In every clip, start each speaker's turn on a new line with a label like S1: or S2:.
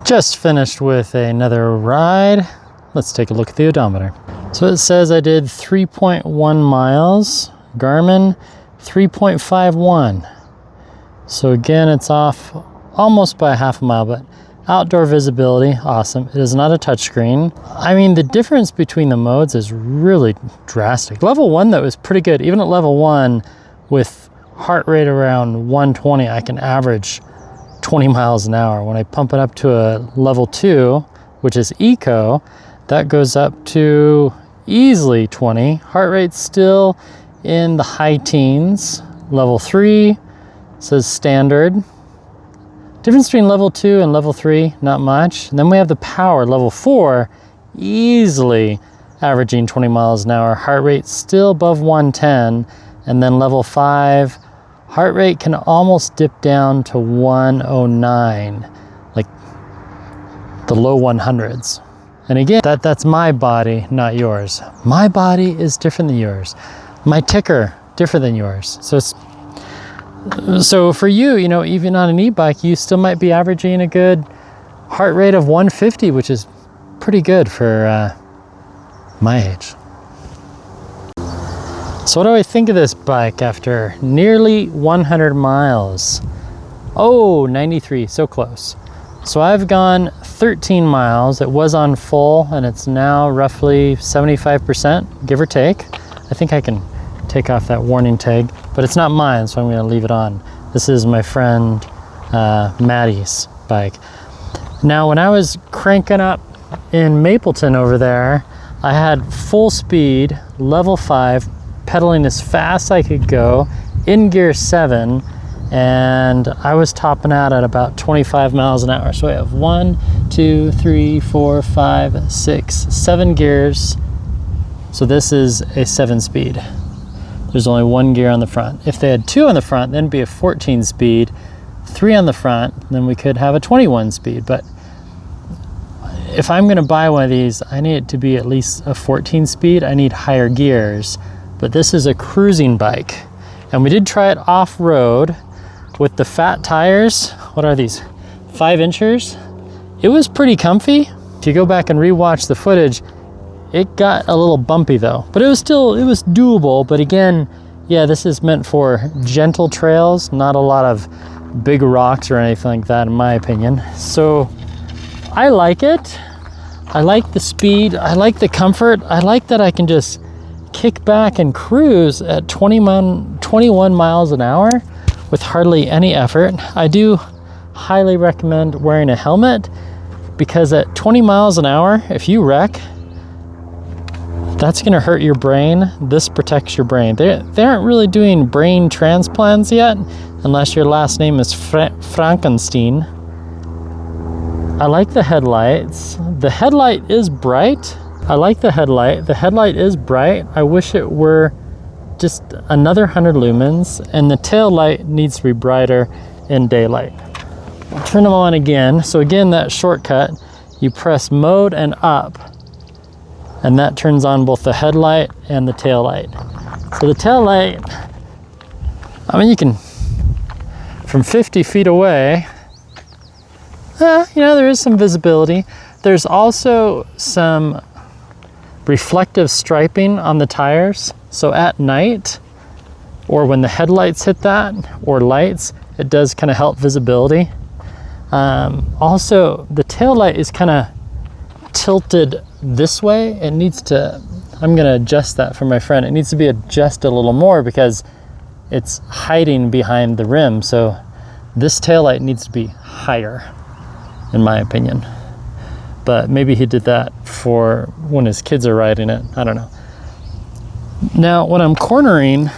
S1: Just finished with another ride. Let's take a look at the odometer. So it says I did 3.1 miles. Garmin 3.51. So again, it's off almost by half a mile, but outdoor visibility, awesome. It is not a touchscreen. I mean, the difference between the modes is really drastic. Level 1 though is pretty good. Even at level 1 with heart rate around 120, I can average 20 miles an hour. When I pump it up to a level 2, which is eco, that goes up to easily 20. Heart rate's still in the high teens. Level 3 says standard. Difference between level 2 and level 3, not much. And then we have the power, level 4, easily averaging 20 miles an hour. Heart rate still above 110. And then level 5, heart rate can almost dip down to 109, like the low 100s. And again, that's my body, not yours. My body is different than yours. My ticker, different than yours. So for you, you know, even on an e-bike, you still might be averaging a good heart rate of 150, which is pretty good for my age. So what do I think of this bike after nearly 100 miles? Oh, 93, so close. So I've gone 13 miles. It was on full and it's now roughly 75%, give or take. I think I can take off that warning tag, but it's not mine, so I'm gonna leave it on. This is my friend Maddie's bike. Now, when I was cranking up in Mapleton over there, I had full speed, level 5, pedaling as fast as I could go, in gear 7, and I was topping out at about 25 miles an hour. So I have 1, 2, 3, 4, 5, 6, 7 gears. So this is a 7-speed. There's only 1 gear on the front. If they had 2 on the front, then it'd be a 14 speed, 3 on the front, then we could have a 21 speed. But if I'm gonna buy one of these, I need it to be at least a 14 speed. I need higher gears, but this is a cruising bike. And we did try it off-road with the fat tires. What are these, 5-inchers? It was pretty comfy. If you go back and rewatch the footage, it got a little bumpy though, but it was doable. But again, yeah, this is meant for gentle trails, not a lot of big rocks or anything like that, in my opinion. So I like it. I like the speed. I like the comfort. I like that I can just kick back and cruise at 21 miles an hour with hardly any effort. I do highly recommend wearing a helmet, because at 20 miles an hour, if you wreck, that's gonna hurt your brain. This protects your brain. They aren't really doing brain transplants yet, unless your last name is Frankenstein. I like the headlights. The headlight is bright. I like the headlight. The headlight is bright. I wish it were just another 100 lumens, and the tail light needs to be brighter in daylight. I'll turn them on again. So again, that shortcut, you press mode and up, and that turns on both the headlight and the tail light. So the tail light, I mean, you can, from 50 feet away, you know, there is some visibility. There's also some reflective striping on the tires. So at night, or when the headlights hit that, or lights, it does kind of help visibility. Also, the tail light is kind of tilted this way. It needs to, I'm gonna adjust that for my friend. It needs to be adjusted a little more because it's hiding behind the rim. So this tail light needs to be higher, in my opinion. But maybe he did that for when his kids are riding it. I don't know. Now, when I'm cornering,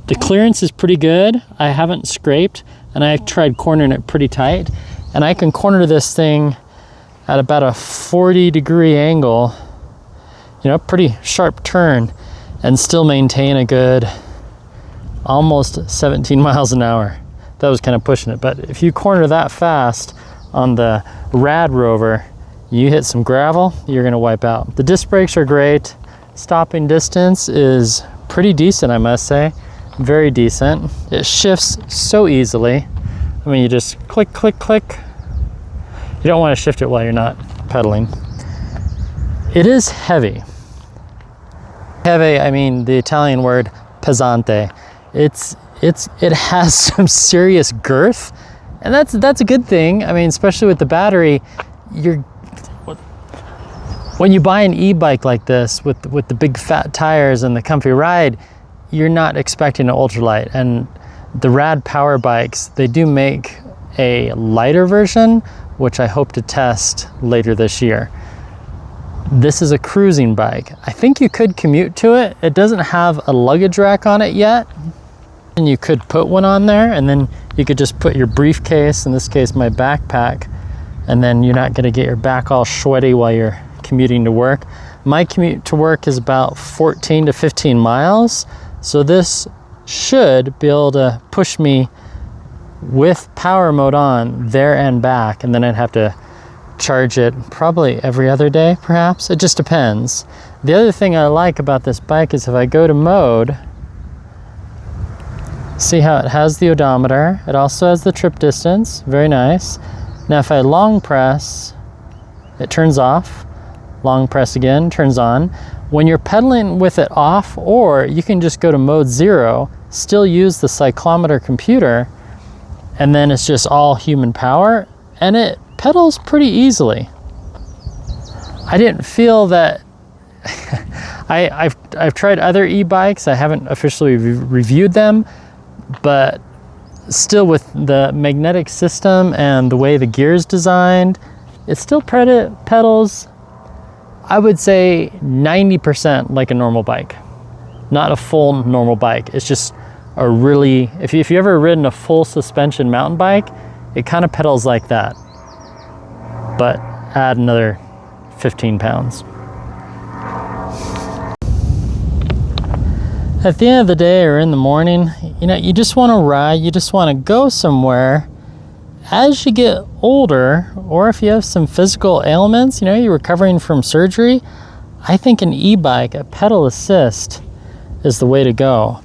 S1: the clearance is pretty good. I haven't scraped, and I've tried cornering it pretty tight. And I can corner this thing at about a 40-degree angle, you know, pretty sharp turn, and still maintain a good almost 17 miles an hour. That was kind of pushing it. But if you corner that fast on the RadRover, you hit some gravel, you're gonna wipe out. The disc brakes are great. Stopping distance is pretty decent, I must say. Very decent. It shifts so easily. I mean, you just click, click, click. You don't want to shift it while you're not pedaling. It is heavy. Heavy, I mean the Italian word pesante. It has some serious girth, and that's a good thing. I mean, especially with the battery, when you buy an e-bike like this with the big fat tires and the comfy ride, you're not expecting an ultralight. And the Rad Power bikes, they do make a lighter version, which I hope to test later this year. This is a cruising bike. I think you could commute to it. It doesn't have a luggage rack on it yet. And you could put one on there, and then you could just put your briefcase, in this case my backpack, and then you're not gonna get your back all sweaty while you're commuting to work. My commute to work is about 14 to 15 miles. So this should be able to push me with power mode on there and back, and then I'd have to charge it probably every other day, perhaps. It just depends. The other thing I like about this bike is if I go to mode, see how it has the odometer. It also has the trip distance, very nice. Now if I long press, it turns off. Long press again, turns on. When you're pedaling with it off, or you can just go to mode 0, still use the cyclometer computer, and then it's just all human power, and it pedals pretty easily. I didn't feel that. I've tried other e-bikes. I haven't officially reviewed them, but still with the magnetic system and the way the gear is designed, it still pedals, I would say 90% like a normal bike. Not a full normal bike. It's just a really, if you ever ridden a full suspension mountain bike, it kind of pedals like that. But add another 15 pounds. At the end of the day or in the morning, you know, you just want to ride, you just want to go somewhere. As you get older, or if you have some physical ailments, you know, you're recovering from surgery, I think an e-bike, a pedal assist, is the way to go.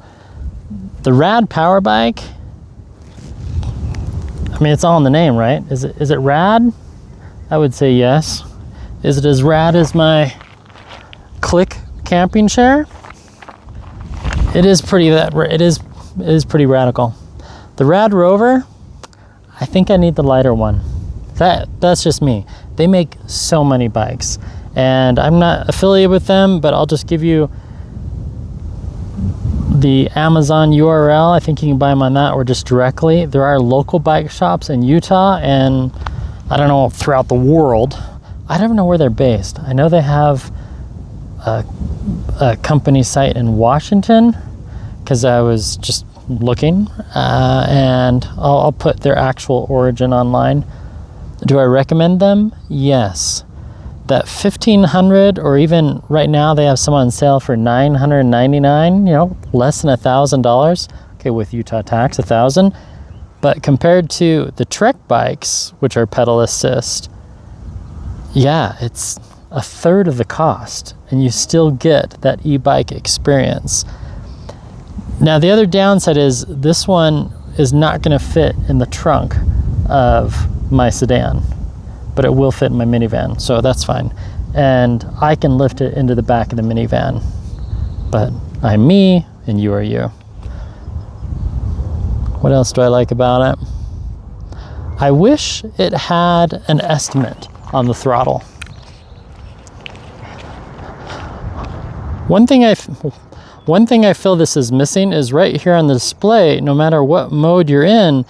S1: The Rad Power bike, I mean, it's all in the name, right? Is it rad? I would say yes. Is it as rad as my Click camping chair? It is pretty pretty radical. The RadRover, I think I need the lighter one. That's just me. They make so many bikes, and I'm not affiliated with them, but I'll just give you the Amazon URL. I think you can buy them on that or just directly. There are local bike shops in Utah and I don't know, throughout the world. I don't know where they're based. I know they have a company site in Washington, because I was just looking, and I'll put their actual origin online. Do I recommend them? Yes. That $1,500, or even right now they have some on sale for $999, you know, less than $1,000. Okay, with Utah tax, $1,000. But compared to the Trek bikes, which are pedal assist, yeah, it's a third of the cost, and you still get that e-bike experience. Now, the other downside is this one is not going to fit in the trunk of my sedan, but it will fit in my minivan, so that's fine. And I can lift it into the back of the minivan, but I'm me and you are you. What else do I like about it? I wish it had an estimate on the throttle. One thing I feel this is missing is right here on the display, no matter what mode you're in,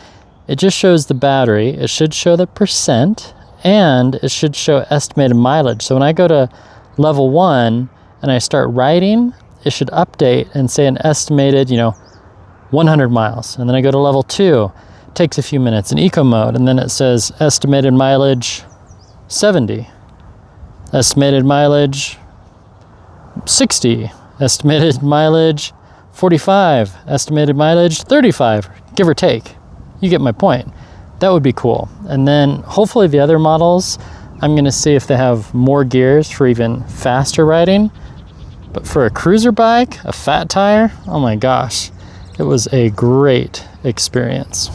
S1: it just shows the battery. It should show the percent, and it should show estimated mileage. So when I go to level 1 and I start riding, it should update and say an estimated, 100 miles. And then I go to level 2, it takes a few minutes in eco mode, and then it says estimated mileage 70, estimated mileage 60, estimated mileage 45, estimated mileage 35, give or take. You get my point. That would be cool. And then hopefully the other models, I'm gonna see if they have more gears for even faster riding. But for a cruiser bike, a fat tire, oh my gosh, it was a great experience.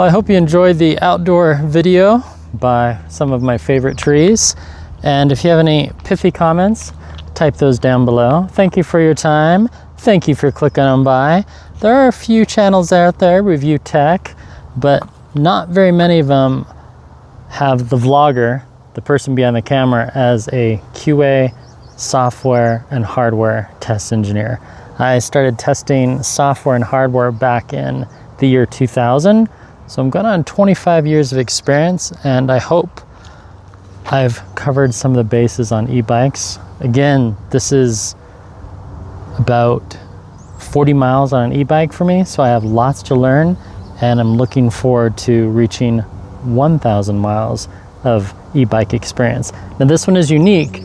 S1: Well, I hope you enjoyed the outdoor video by some of my favorite trees. And if you have any pithy comments, type those down below. Thank you for your time. Thank you for clicking on by. There are a few channels out there, review tech, but not very many of them have the vlogger, the person behind the camera, as a QA, software, and hardware test engineer. I started testing software and hardware back in the year 2000, so I'm going on 25 years of experience, and I hope I've covered some of the bases on e-bikes. Again, this is about 40 miles on an e-bike for me, so I have lots to learn, and I'm looking forward to reaching 1,000 miles of e-bike experience. Now this one is unique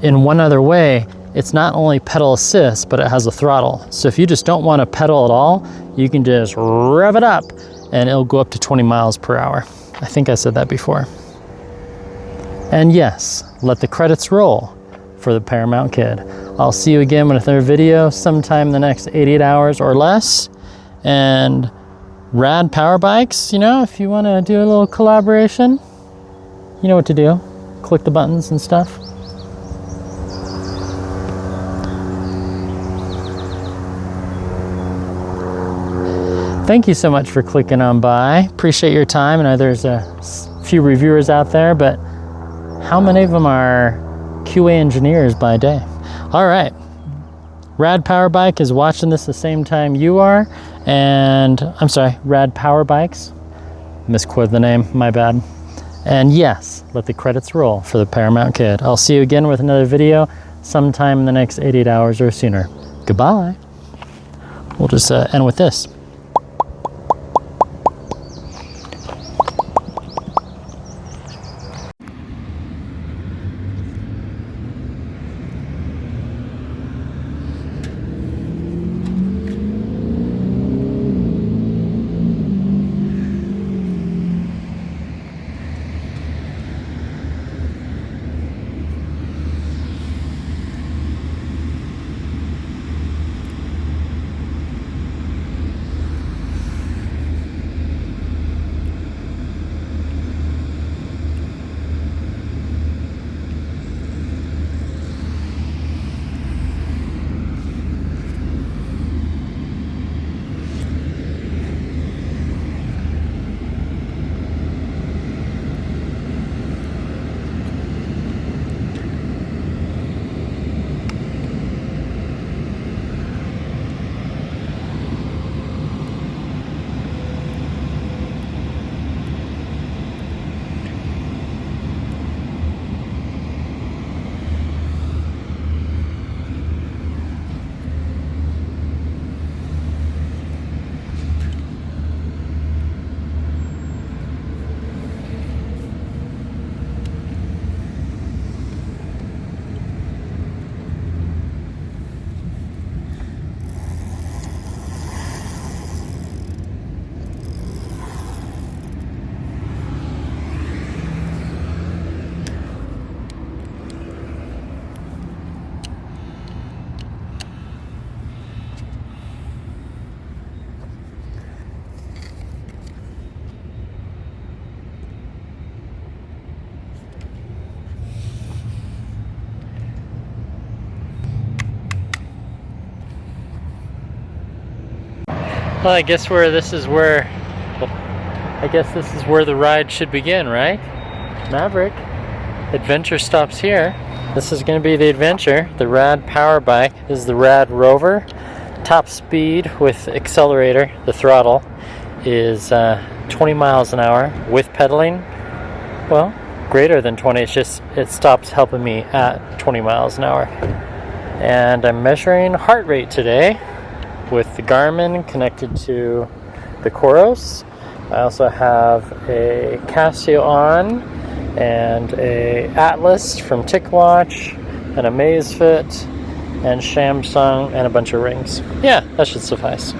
S1: in one other way. It's not only pedal assist, but it has a throttle. So if you just don't want to pedal at all, you can just rev it up and it'll go up to 20 miles per hour. I think I said that before. And yes, let the credits roll for the Paramount Kid. I'll see you again with another video sometime in the next 88 hours or less. And Rad Power Bikes, you know, if you want to do a little collaboration, you know what to do. Click the buttons and stuff. Thank you so much for clicking on by. Appreciate your time. I know there's a few reviewers out there, but how many of them are QA engineers by day? All right. Rad Power Bike is watching this the same time you are. And I'm sorry, Rad Power Bikes. Misquoted the name, my bad. And yes, let the credits roll for the Paramount Kid. I'll see you again with another video sometime in the next 88 hours or sooner. Goodbye. We'll just end with this. Well, I guess this is where the ride should begin, right? Maverick, adventure stops here. This is going to be the adventure. The Rad Power Bike is the RadRover. Top speed with accelerator, the throttle, is 20 miles an hour with pedaling. Well, greater than 20. It's just it stops helping me at 20 miles an hour. And I'm measuring heart rate today with the Garmin connected to the Coros. I also have a Casio on and a Atlas from TicWatch and a Amazfit and Samsung and a bunch of rings. Yeah, that should suffice.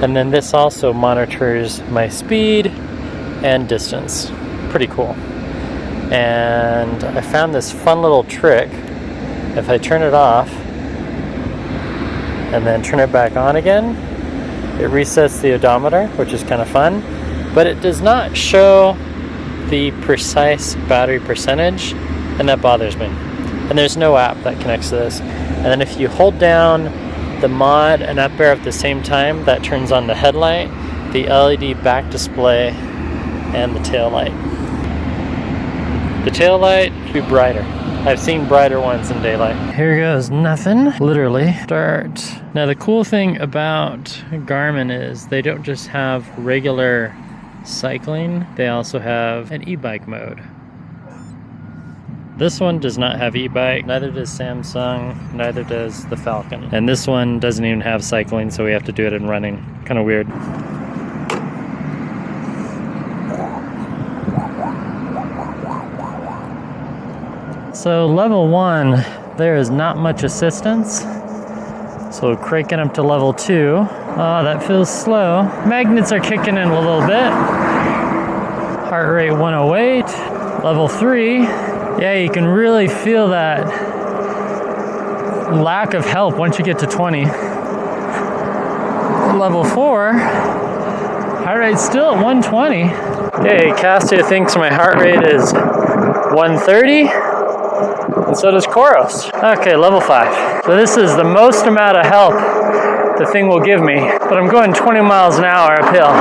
S1: And then this also monitors my speed and distance. Pretty cool. And I found this fun little trick. If I turn it off and then turn it back on again, it resets the odometer, which is kind of fun, but it does not show the precise battery percentage, and that bothers me. And there's no app that connects to this. And then if you hold down the mod and up arrow at the same time, that turns on the headlight, the LED back display, and the tail light. The tail light should be brighter. I've seen brighter ones in daylight. Here goes nothing, literally. Start. Now the cool thing about Garmin is they don't just have regular cycling, they also have an e-bike mode. This one does not have e-bike, neither does Samsung, neither does the Falcon. And this one doesn't even have cycling, so we have to do it in running. Kind of weird. So level 1, there is not much assistance. So cranking up to level 2. Oh, that feels slow. Magnets are kicking in a little bit. Heart rate 108. Level 3. Yeah, you can really feel that lack of help once you get to 20. Level 4. Heart rate's still at 120. Okay, Cassia thinks my heart rate is 130. And so does Koros. Okay, level 5. So this is the most amount of help the thing will give me, but I'm going 20 miles an hour uphill.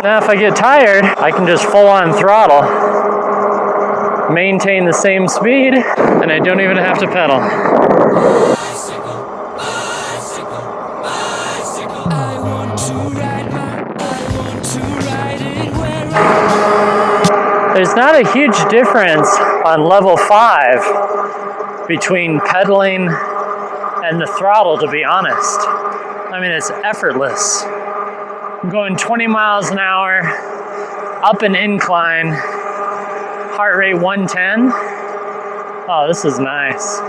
S1: Now if I get tired, I can just full on throttle, maintain the same speed, and I don't even have to pedal. There's not a huge difference on level 5 between pedaling and the throttle, to be honest. I mean, it's effortless. I'm going 20 miles an hour, up an incline, heart rate 110. Oh, this is nice.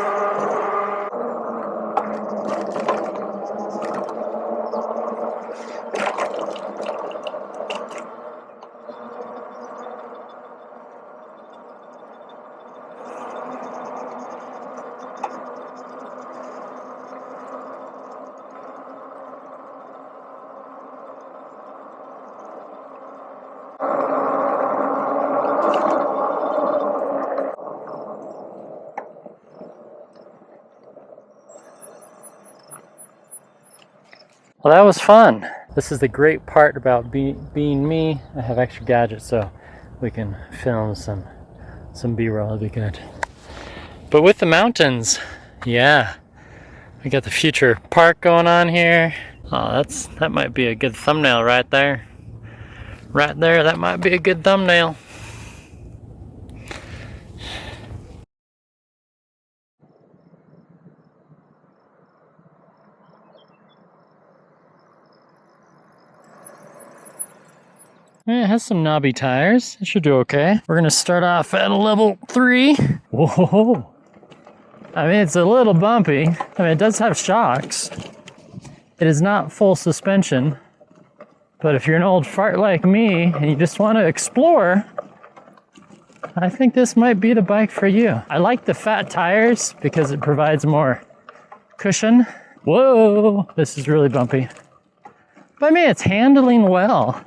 S1: Well, that was fun. This is the great part about being me. I have extra gadgets, so we can film some B-roll. It'll be good. But with the mountains, yeah, we got the future park going on here. Oh, that might be a good thumbnail right there. Right there, that might be a good thumbnail. It has some knobby tires. It should do okay. We're gonna start off at a level 3. Whoa. I mean, it's a little bumpy. I mean, it does have shocks. It is not full suspension. But if you're an old fart like me and you just want to explore, I think this might be the bike for you. I like the fat tires because it provides more cushion. Whoa, this is really bumpy. But I mean, it's handling well.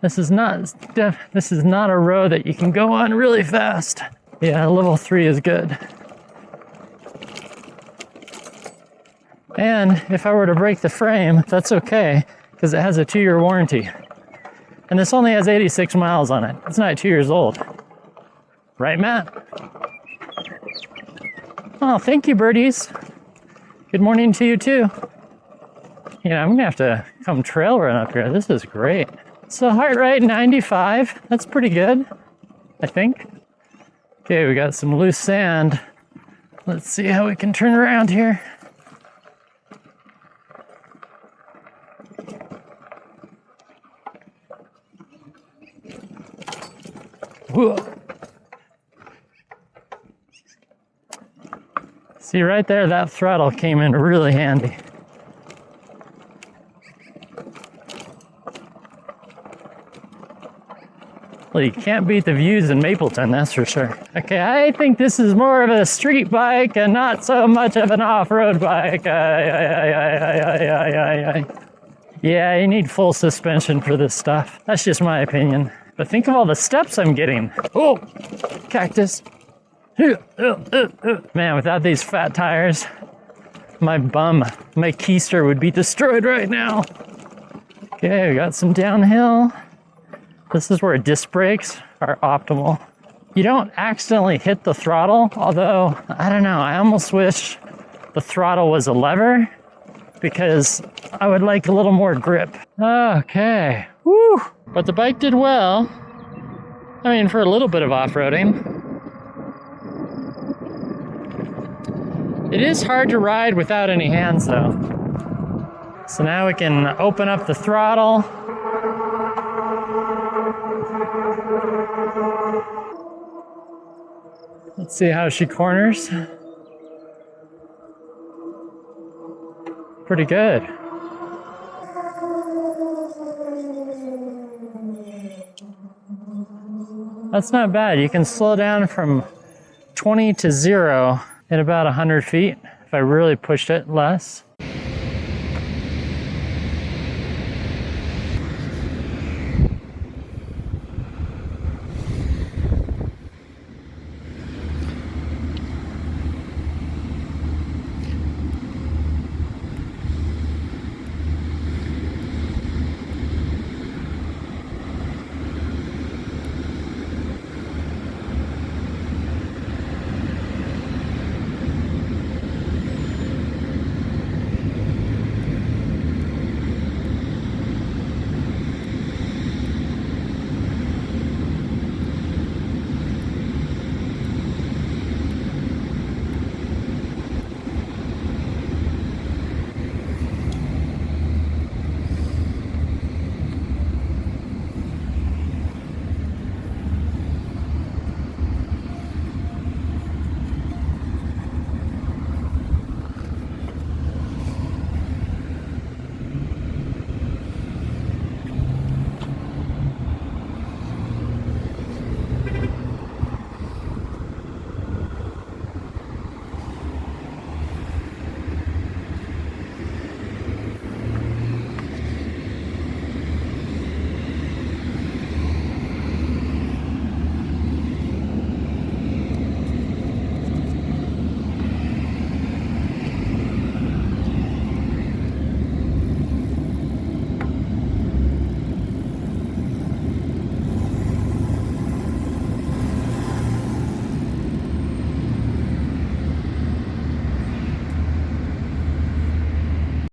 S1: This is not a road that you can go on really fast. Yeah, level 3 is good. And if I were to break the frame, that's okay, because it has a 2-year warranty. And this only has 86 miles on it. It's not 2 years old. Right, Matt? Oh, thank you, birdies. Good morning to you, too. You know, I'm gonna have to come trail run up here. This is great. So heart rate 95, that's pretty good, I think. Okay, we got some loose sand. Let's see how we can turn around here. Whoa. See right there, that throttle came in really handy. Well, you can't beat the views in Mapleton, that's for sure. Okay, I think this is more of a street bike and not so much of an off-road bike. Yeah, you need full suspension for this stuff. That's just my opinion. But think of all the steps I'm getting. Oh, cactus. Man, without these fat tires, my keister would be destroyed right now. Okay, we got some downhill. This is where disc brakes are optimal. You don't accidentally hit the throttle, although, I don't know, I almost wish the throttle was a lever because I would like a little more grip. Okay, woo! But the bike did well. I mean, for a little bit of off-roading. It is hard to ride without any hands though. So now we can open up the throttle. Let's see how she corners. Pretty good. That's not bad. You can slow down from 20 to 0 in about 100 feet if I really pushed it less.